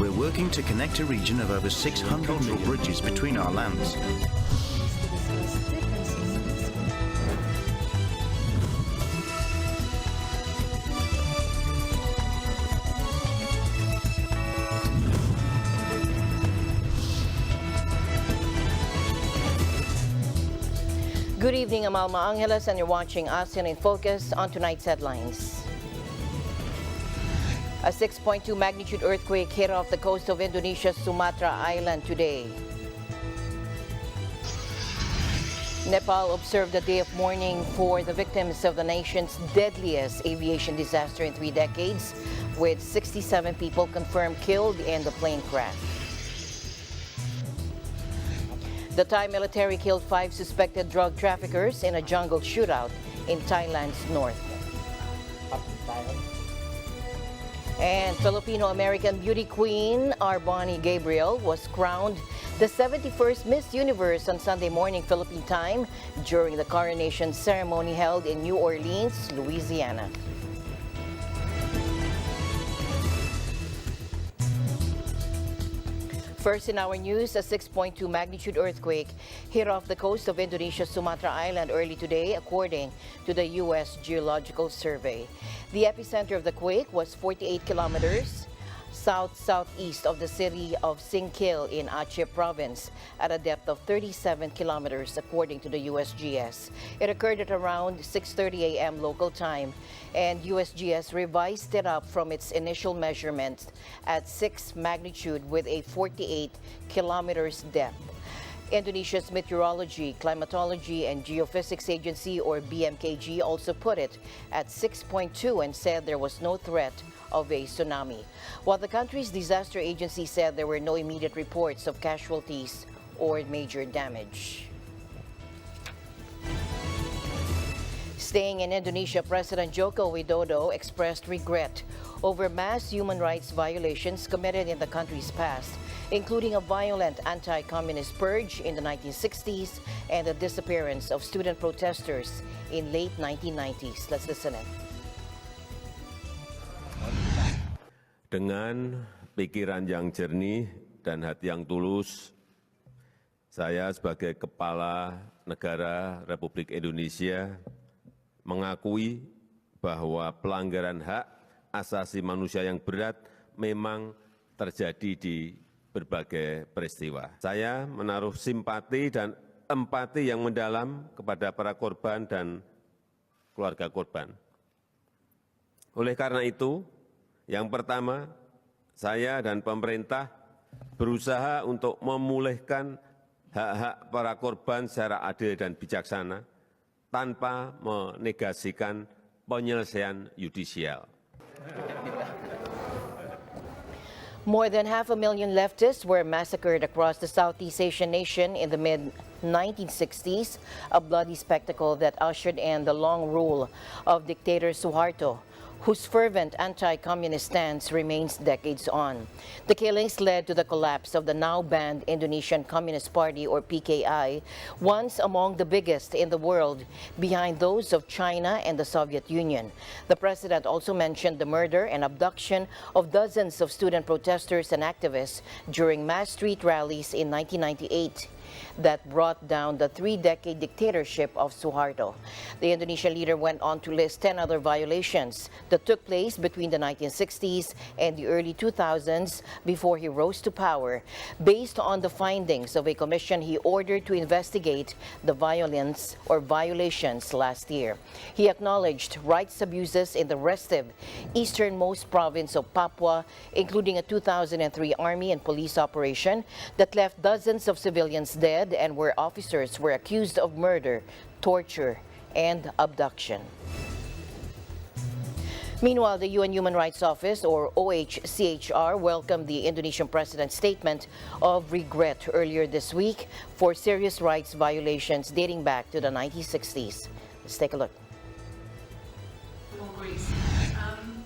we're working to connect a region of over 600 cultural bridges between our lands. Good evening, I'm Alma Angeles, and you're watching ASEAN in Focus. On tonight's headlines. A 6.2 magnitude earthquake hit off the coast of Indonesia's Sumatra Island today. Nepal observed a day of mourning for the victims of the nation's deadliest aviation disaster in 3 decades, with 67 people confirmed killed in the plane crash. The Thai military killed 5 suspected drug traffickers in a jungle shootout in Thailand's north. And Filipino-American beauty queen Arbani Gabriel was crowned the 71st Miss Universe on Sunday morning Philippine time during the coronation ceremony held in New Orleans, Louisiana. First in our news, a 6.2 magnitude earthquake hit off the coast of Indonesia's Sumatra Island early today, according to the U.S. Geological Survey. The epicenter of the quake was 48 kilometers south-southeast of the city of Singkil in Aceh province at a depth of 37 kilometers, according to the USGS. It occurred at around 6:30 a.m. local time, and USGS revised it up from its initial measurement at 6 magnitude with a 48 kilometers depth. Indonesia's Meteorology, Climatology and Geophysics Agency, or BMKG, also put it at 6.2 and said there was no threat of a tsunami, while the country's disaster agency said there were no immediate reports of casualties or major damage. Staying in Indonesia, President Joko Widodo expressed regret over mass human rights violations committed in the country's past, including a violent anti-communist purge in the 1960s and the disappearance of student protesters in late 1990s. Let's listen in. Dengan pikiran yang jernih dan hati yang tulus, saya sebagai Kepala Negara Republik Indonesia mengakui bahwa pelanggaran hak asasi manusia yang berat memang terjadi di berbagai peristiwa. Saya menaruh simpati dan empati yang mendalam kepada para korban dan keluarga korban. Oleh karena itu, yang pertama, saya dan pemerintah berusaha untuk memulihkan hak-hak para korban secara adil dan bijaksana tanpa menegasikan penyelesaian yudisial. More than 500,000 leftists were massacred across the Southeast Asian nation in the mid-1960s, a bloody spectacle that ushered in the long rule of dictator Suharto, whose fervent anti-communist stance remains decades on. The killings led to the collapse of the now-banned Indonesian Communist Party, or PKI, once among the biggest in the world, behind those of China and the Soviet Union. The president also mentioned the murder and abduction of dozens of student protesters and activists during mass street rallies in 1998. That brought down the 3-decade dictatorship of Suharto. The Indonesian leader went on to list 10 other violations that took place between the 1960s and the early 2000s before he rose to power. Based on the findings of a commission he ordered to investigate the violence or violations last year. He acknowledged rights abuses in the restive easternmost province of Papua, including a 2003 army and police operation that left dozens of civilians dead and where officers were accused of murder, torture, and abduction. Meanwhile, the UN Human Rights Office, or OHCHR, welcomed the Indonesian president's statement of regret earlier this week for serious rights violations dating back to the 1960s. Let's take a look.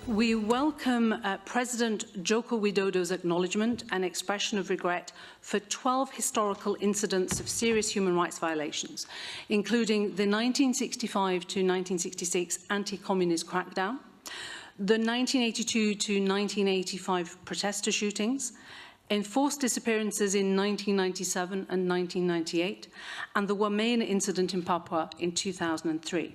We welcome President Joko Widodo's acknowledgement and expression of regret for 12 historical incidents of serious human rights violations, including the 1965 to 1966 anti-communist crackdown, the 1982 to 1985 protester shootings, enforced disappearances in 1997 and 1998, and the Wamena incident in Papua in 2003.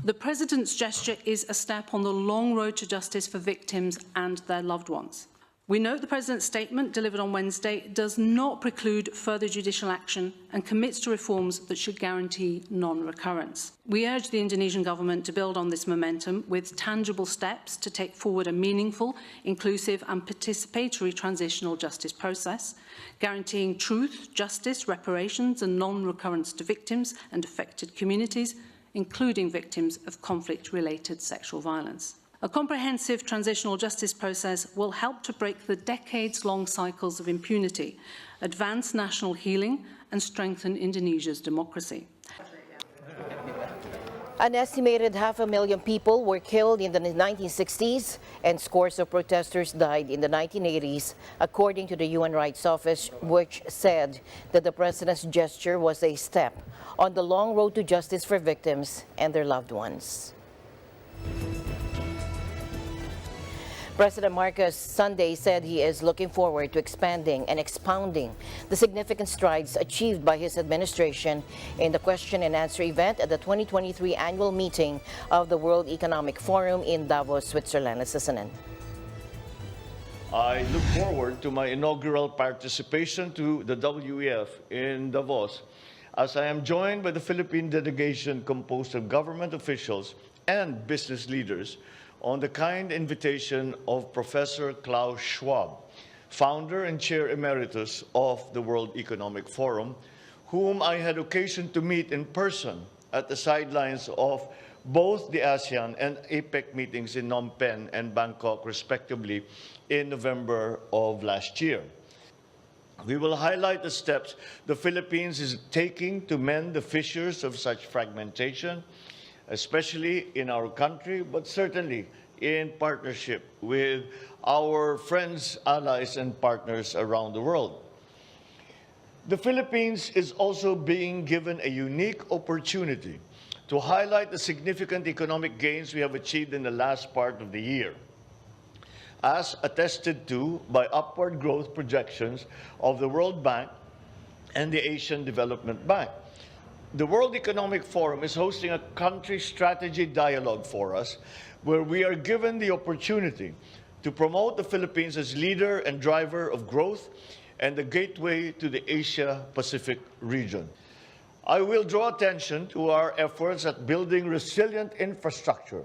The President's gesture is a step on the long road to justice for victims and their loved ones. We note the President's statement delivered on Wednesday does not preclude further judicial action and commits to reforms that should guarantee non-recurrence. We urge the Indonesian government to build on this momentum with tangible steps to take forward a meaningful, inclusive and participatory transitional justice process, guaranteeing truth, justice, reparations and non-recurrence to victims and affected communities, including victims of conflict-related sexual violence. A comprehensive transitional justice process will help to break the decades-long cycles of impunity, advance national healing, and strengthen Indonesia's democracy. An estimated 500,000 people were killed in the 1960s and scores of protesters died in the 1980s, according to the UN Rights Office, which said that the President's gesture was a step on the long road to justice for victims and their loved ones. President Marcos Sunday said he is looking forward to expanding and expounding the significant strides achieved by his administration in the question and answer event at the 2023 annual meeting of the World Economic Forum in Davos, Switzerland. Let's listen in. I look forward to my inaugural participation to the WEF in Davos, as I am joined by the Philippine delegation composed of government officials and business leaders on the kind invitation of Professor Klaus Schwab, founder and chair emeritus of the World Economic Forum, whom I had occasion to meet in person at the sidelines of both the ASEAN and APEC meetings in Phnom Penh and Bangkok, respectively, in November of last year. We will highlight the steps the Philippines is taking to mend the fissures of such fragmentation, especially in our country, but certainly in partnership with our friends, allies, and partners around the world. The Philippines is also being given a unique opportunity to highlight the significant economic gains we have achieved in the last part of the year, as attested to by upward growth projections of the World Bank and the Asian Development Bank. The World Economic Forum is hosting a country strategy dialogue for us, where we are given the opportunity to promote the Philippines as leader and driver of growth and the gateway to the Asia-Pacific region. I will draw attention to our efforts at building resilient infrastructure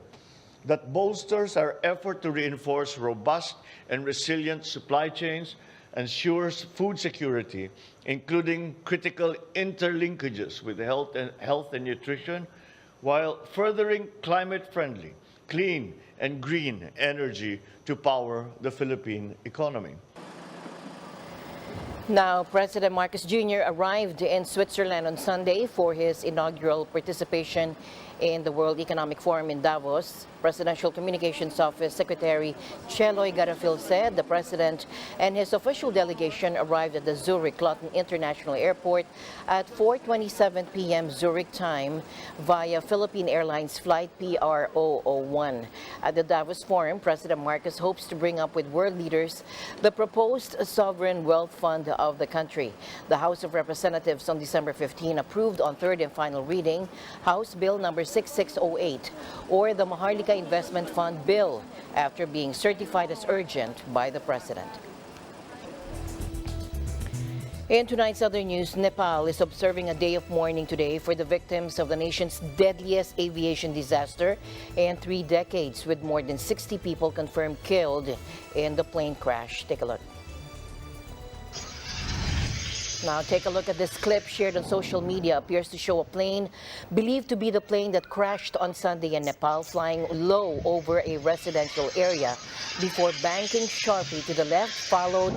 that bolsters our effort to reinforce robust and resilient supply chains, ensures food security, including critical interlinkages with health and nutrition, while furthering climate-friendly, clean and green energy to power the Philippine economy. Now, President Marcos Jr. arrived in Switzerland on Sunday for his inaugural participation in the World Economic Forum in Davos. Presidential Communications Office Secretary Cheloy Garafil said the President and his official delegation arrived at the Zurich-Kloten International Airport at 4:27 p.m. Zurich time via Philippine Airlines Flight PR001. At the Davos Forum, President Marcos hopes to bring up with world leaders the proposed sovereign wealth fund of the country. The House of Representatives on December 15 approved on third and final reading House Bill number 6608, or the Maharlika Investment Fund bill, after being certified as urgent by the President. In tonight's other news, Nepal is observing a day of mourning today for the victims of the nation's deadliest aviation disaster in 3 decades, with more than 60 people confirmed killed in the plane crash. Take a look. Now, take a look at this clip shared on social media. Appears to show a plane believed to be the plane that crashed on Sunday in Nepal, flying low over a residential area before banking sharply to the left, followed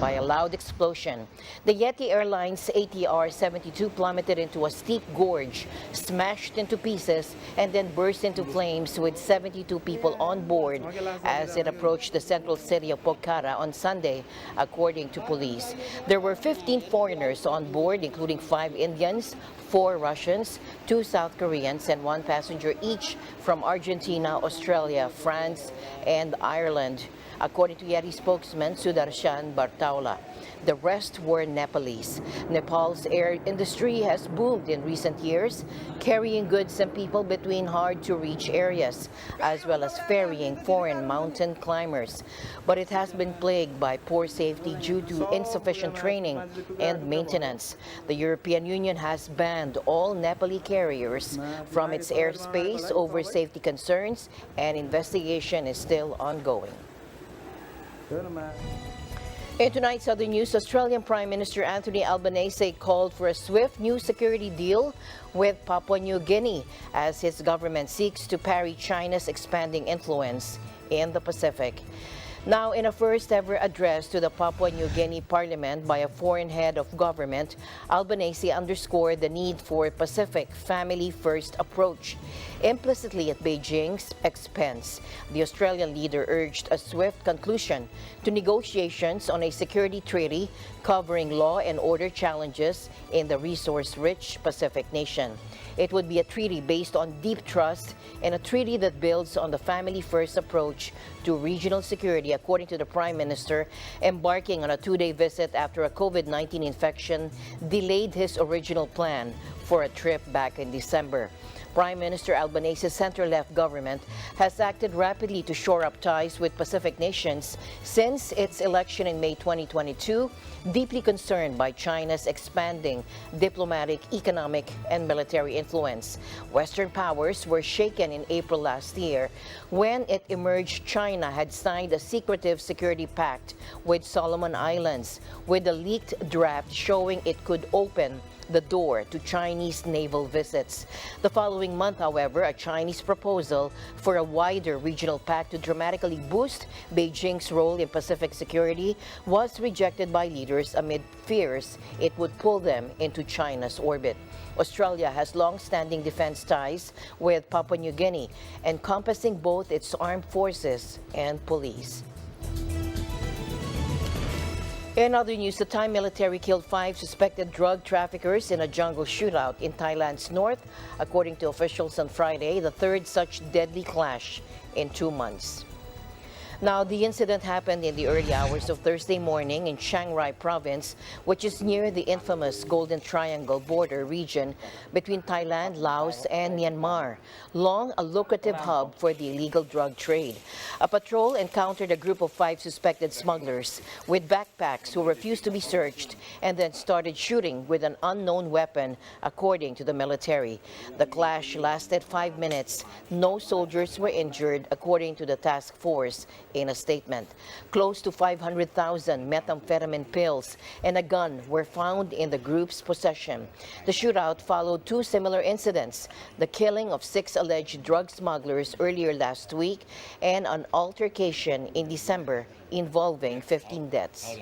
by a loud explosion. The Yeti Airlines ATR-72 plummeted into a steep gorge, smashed into pieces, and then burst into flames with 72 people on board as it approached the central city of Pokhara on Sunday, according to police. There were 15 foreigners on board, including 5 Indians, 4 Russians, 2 South Koreans, and 1 passenger each from from Argentina, Australia, France, and Ireland, according to Yeti spokesman Sudarshan Bartaula. The rest were Nepalese. Nepal's air industry has boomed in recent years, carrying goods and people between hard-to-reach areas, as well as ferrying foreign mountain climbers. But it has been plagued by poor safety due to insufficient training and maintenance. The European Union has banned all Nepali carriers from its airspace over safety concerns, and investigation is still ongoing. In tonight's other news, Australian Prime Minister Anthony Albanese called for a swift new security deal with Papua New Guinea as his government seeks to parry China's expanding influence in the Pacific. Now, in a first-ever address to the Papua New Guinea Parliament by a foreign head of government, Albanese underscored the need for a Pacific family-first approach, implicitly at Beijing's expense. The Australian leader urged a swift conclusion to negotiations on a security treaty covering law and order challenges in the resource-rich Pacific nation. It would be a treaty based on deep trust and a treaty that builds on the family-first approach to regional security, according to the Prime Minister, embarking on a two-day visit after a COVID-19 infection delayed his original plan for a trip back in December. Prime Minister Albanese's center-left government has acted rapidly to shore up ties with Pacific nations since its election in May 2022, deeply concerned by China's expanding diplomatic, economic, and military influence. Western powers were shaken in April last year when it emerged China had signed a secretive security pact with Solomon Islands, with a leaked draft showing it could open the door to Chinese naval visits. The following month, however, a Chinese proposal for a wider regional pact to dramatically boost Beijing's role in Pacific security was rejected by leaders amid fears it would pull them into China's orbit. Australia has long-standing defense ties with Papua New Guinea, encompassing both its armed forces and police. In other news, the Thai military killed 5 suspected drug traffickers in a jungle shootout in Thailand's north, according to officials on Friday, the third such deadly clash in 2 months. Now, the incident happened in the early hours of Thursday morning in Chiang Rai province, which is near the infamous Golden Triangle border region between Thailand, Laos, and Myanmar, long a lucrative hub for the illegal drug trade. A patrol encountered a group of 5 suspected smugglers with backpacks who refused to be searched and then started shooting with an unknown weapon, according to the military. The clash lasted 5 minutes. No soldiers were injured, according to the task force in a statement. Close to 500,000 methamphetamine pills and a gun were found in the group's possession. The shootout followed 2 similar incidents, the killing of 6 alleged drug smugglers earlier last week and an altercation in December involving 15 deaths.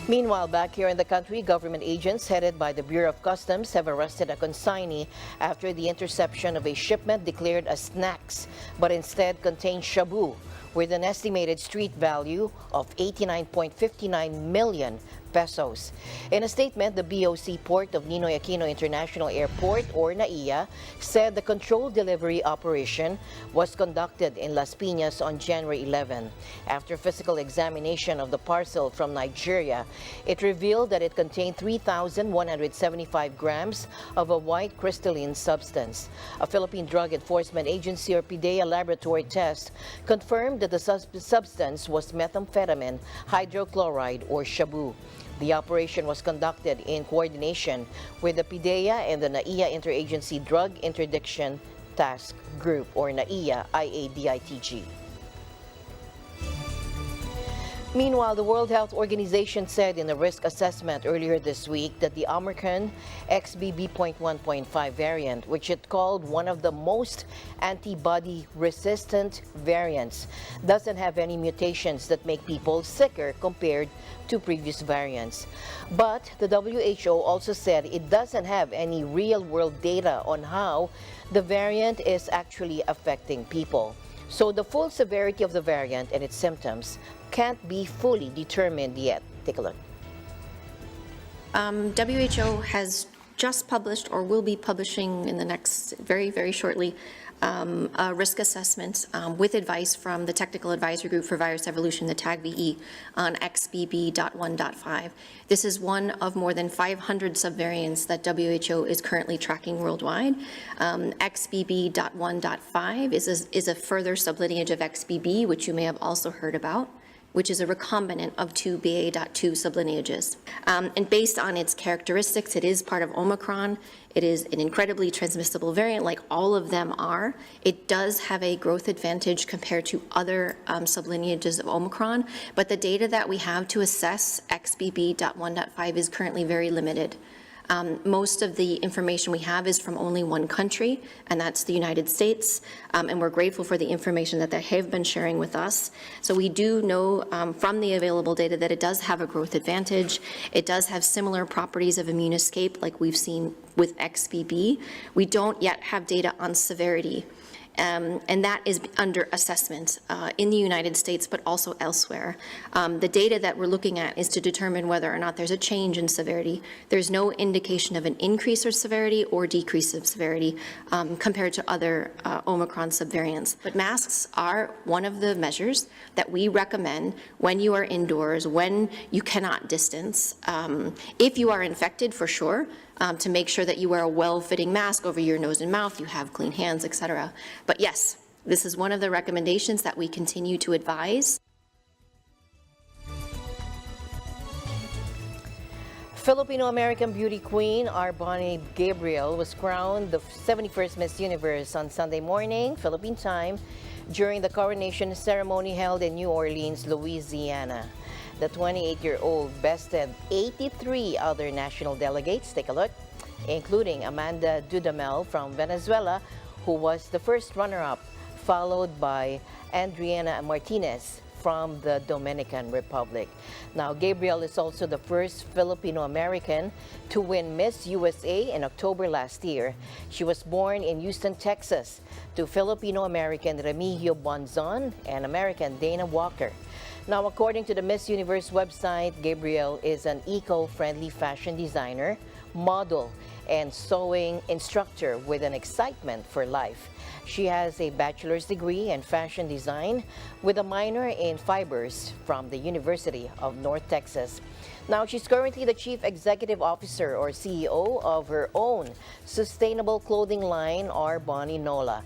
Meanwhile, back here in the country, government agents headed by the Bureau of Customs have arrested a consignee after the interception of a shipment declared as snacks, but instead contained shabu, with an estimated street value of 89.59 million pesos. In a statement, the BOC Port of Ninoy Aquino International Airport, or NAIA, said the controlled delivery operation was conducted in Las Piñas on January 11. After physical examination of the parcel from Nigeria, it revealed that it contained 3,175 grams of a white crystalline substance. A Philippine Drug Enforcement Agency, or PDEA, laboratory test confirmed that the substance was methamphetamine hydrochloride, or shabu. The operation was conducted in coordination with the PDEA and the NAIA Interagency Drug Interdiction Task Group, or NAIA IADITG. Meanwhile, the World Health Organization said in a risk assessment earlier this week that the Omicron XBB.1.5 variant, which it called one of the most antibody-resistant variants, doesn't have any mutations that make people sicker compared to previous variants. But the WHO also said it doesn't have any real-world data on how the variant is actually affecting people. So the full severity of the variant and its symptoms can't be fully determined yet. Take a look. WHO has just published or will be publishing in the next very, very shortly a risk assessment with advice from the Technical Advisory Group for Virus Evolution, the TAGVE, on XBB.1.5. This is one of more than 500 subvariants that WHO is currently tracking worldwide. XBB.1.5 is a further sublineage of XBB, which you may have also heard about, which is a recombinant of two BA.2 sublineages. And based on its characteristics, it is part of Omicron. It is an incredibly transmissible variant, like all of them are. It does have a growth advantage compared to other sublineages of Omicron, but the data that we have to assess XBB.1.5 is currently very limited. Most of the information we have is from only one country, and that's the United States, and we're grateful for the information that they have been sharing with us. So we do know from the available data that it does have a growth advantage. It does have similar properties of immune escape like we've seen with XBB. We don't yet have data on severity. And that is under assessment in the United States, but also elsewhere. The data that we're looking at is to determine whether or not there's a change in severity. There's no indication of an increase of severity or decrease of severity compared to other Omicron subvariants. But masks are one of the measures that we recommend when you are indoors, when you cannot distance. If you are infected, for sure, to make sure that you wear a well-fitting mask over your nose and mouth, you have clean hands, etc. But yes, this is one of the recommendations that we continue to advise. Filipino-American beauty queen Arboni Gabriel was crowned the 71st Miss Universe on Sunday morning, Philippine time, during the coronation ceremony held in New Orleans, Louisiana. The 28-year-old bested 83 other national delegates, take a look, including Amanda Dudamel from Venezuela, who was the first runner-up, followed by Adriana Martinez from the Dominican Republic. Now, Gabriel is also the first Filipino-American to win Miss USA in October last year. She was born in Houston, Texas, to Filipino-American Remigio Bonzon and American Dana Walker. Now, according to the Miss Universe website, Gabriel is an eco-friendly fashion designer, model, and sewing instructor with an excitement for life. She has a bachelor's degree in fashion design with a minor in fibers from the University of North Texas. Now, she's currently the Chief Executive Officer or CEO of her own sustainable clothing line, Arboni Nola.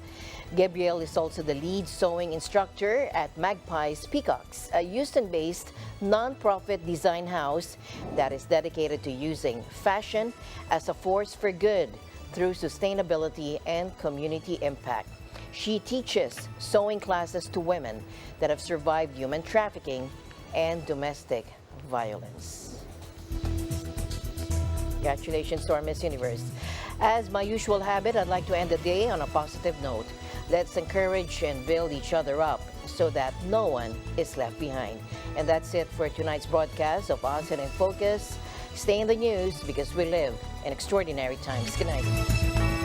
Gabriel is also the lead sewing instructor at Magpie's Peacocks, a Houston-based nonprofit design house that is dedicated to using fashion as a force for good through sustainability and community impact. She teaches sewing classes to women that have survived human trafficking and domestic violence. Congratulations to our Miss Universe. As my usual habit, I'd like to end the day on a positive note. Let's encourage and build each other up so that no one is left behind. And that's it for tonight's broadcast of ASEAN in Focus. Stay in the news because we live in extraordinary times. Good night.